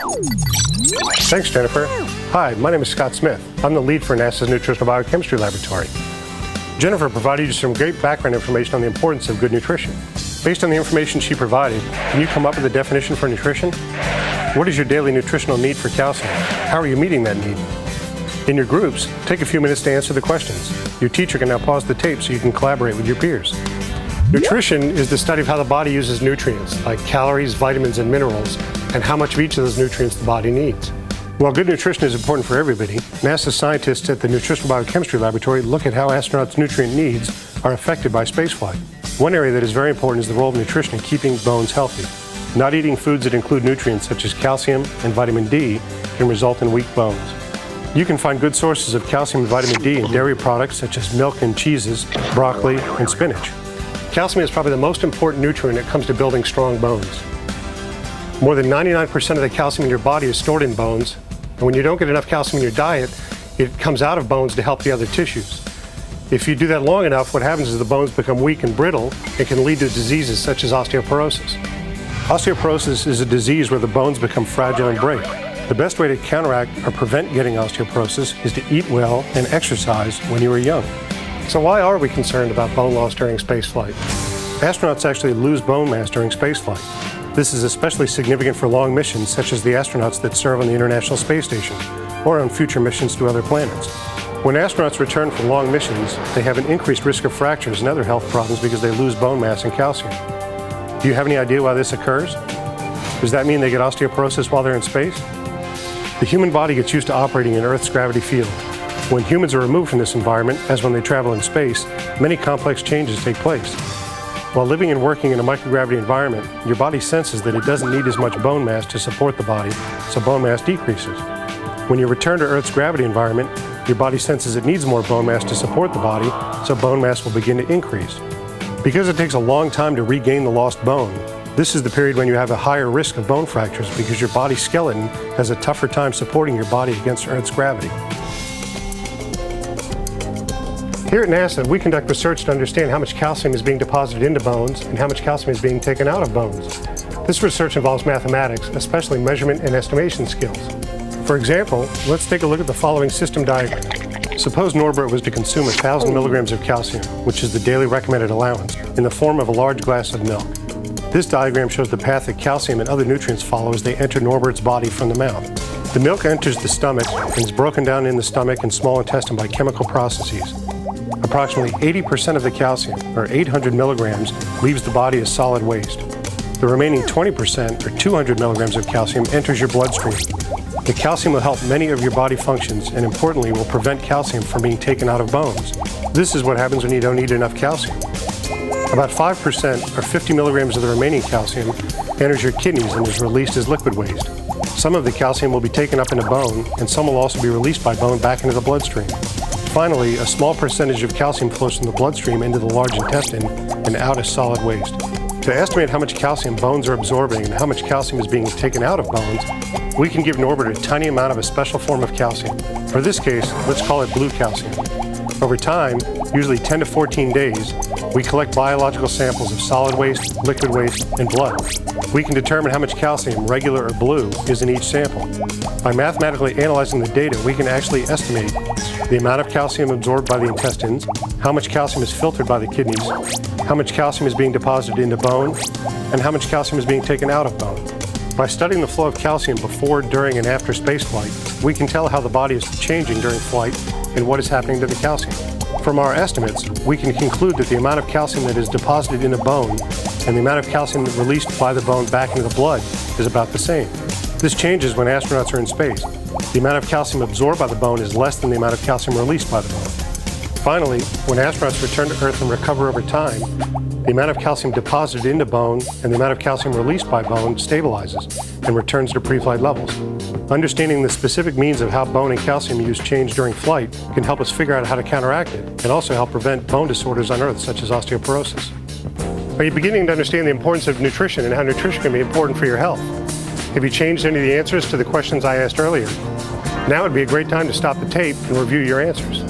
Thanks, Jennifer. Hi, my name is Scott Smith. I'm the lead for NASA's Nutritional Biochemistry Laboratory. Jennifer provided you some great background information on the importance of good nutrition. Based on the information she provided, can you come up with a definition for nutrition? What is your daily nutritional need for calcium? How are you meeting that need? In your groups, take a few minutes to answer the questions. Your teacher can now pause the tape so you can collaborate with your peers. Nutrition is the study of how the body uses nutrients, like calories, vitamins, and minerals, and how much of each of those nutrients the body needs. While good nutrition is important for everybody, NASA scientists at the Nutritional Biochemistry Laboratory look at how astronauts' nutrient needs are affected by spaceflight. One area that is very important is the role of nutrition in keeping bones healthy. Not eating foods that include nutrients such as calcium and vitamin D can result in weak bones. You can find good sources of calcium and vitamin D in dairy products such as milk and cheeses, broccoli, and spinach. Calcium is probably the most important nutrient when it comes to building strong bones. More than 99% of the calcium in your body is stored in bones, and when you don't get enough calcium in your diet, it comes out of bones to help the other tissues. If you do that long enough, what happens is the bones become weak and brittle and can lead to diseases such as osteoporosis. Osteoporosis is a disease where the bones become fragile and break. The best way to counteract or prevent getting osteoporosis is to eat well and exercise when you are young. So why are we concerned about bone loss during spaceflight? Astronauts actually lose bone mass during spaceflight. This is especially significant for long missions, such as the astronauts that serve on the International Space Station or on future missions to other planets. When astronauts return from long missions, they have an increased risk of fractures and other health problems because they lose bone mass and calcium. Do you have any idea why this occurs? Does that mean they get osteoporosis while they're in space? The human body gets used to operating in Earth's gravity field. When humans are removed from this environment, as when they travel in space, many complex changes take place. While living and working in a microgravity environment, your body senses that it doesn't need as much bone mass to support the body, so bone mass decreases. When you return to Earth's gravity environment, your body senses it needs more bone mass to support the body, so bone mass will begin to increase. Because it takes a long time to regain the lost bone, this is the period when you have a higher risk of bone fractures because your body skeleton has a tougher time supporting your body against Earth's gravity. Here at NASA, we conduct research to understand how much calcium is being deposited into bones and how much calcium is being taken out of bones. This research involves mathematics, especially measurement and estimation skills. For example, let's take a look at the following system diagram. Suppose Norbert was to consume 1,000 milligrams of calcium, which is the daily recommended allowance, in the form of a large glass of milk. This diagram shows the path that calcium and other nutrients follow as they enter Norbert's body from the mouth. The milk enters the stomach and is broken down in the stomach and small intestine by chemical processes. Approximately 80% of the calcium, or 800 milligrams, leaves the body as solid waste. The remaining 20%, or 200 milligrams of calcium, enters your bloodstream. The calcium will help many of your body functions and, importantly, will prevent calcium from being taken out of bones. This is what happens when you don't eat enough calcium. About 5%, or 50 milligrams of the remaining calcium, enters your kidneys and is released as liquid waste. Some of the calcium will be taken up into bone, and some will also be released by bone back into the bloodstream. Finally, a small percentage of calcium flows from the bloodstream into the large intestine and out as solid waste. To estimate how much calcium bones are absorbing and how much calcium is being taken out of bones, we can give Norbert a tiny amount of a special form of calcium. For this case, let's call it blue calcium. Over time, usually 10 to 14 days, we collect biological samples of solid waste, liquid waste, and blood. We can determine how much calcium, regular or blue, is in each sample. By mathematically analyzing the data, we can actually estimate the amount of calcium absorbed by the intestines, how much calcium is filtered by the kidneys, how much calcium is being deposited into bone, and how much calcium is being taken out of bone. By studying the flow of calcium before, during, and after spaceflight, we can tell how the body is changing during flight and what is happening to the calcium. From our estimates, we can conclude that the amount of calcium that is deposited in the bone and the amount of calcium released by the bone back into the blood is about the same. This changes when astronauts are in space. The amount of calcium absorbed by the bone is less than the amount of calcium released by the bone. Finally, when astronauts return to Earth and recover over time, the amount of calcium deposited into bone and the amount of calcium released by bone stabilizes and returns to pre-flight levels. Understanding the specific means of how bone and calcium use change during flight can help us figure out how to counteract it and also help prevent bone disorders on Earth, such as osteoporosis. Are you beginning to understand the importance of nutrition and how nutrition can be important for your health? Have you changed any of the answers to the questions I asked earlier? Now would be a great time to stop the tape and review your answers.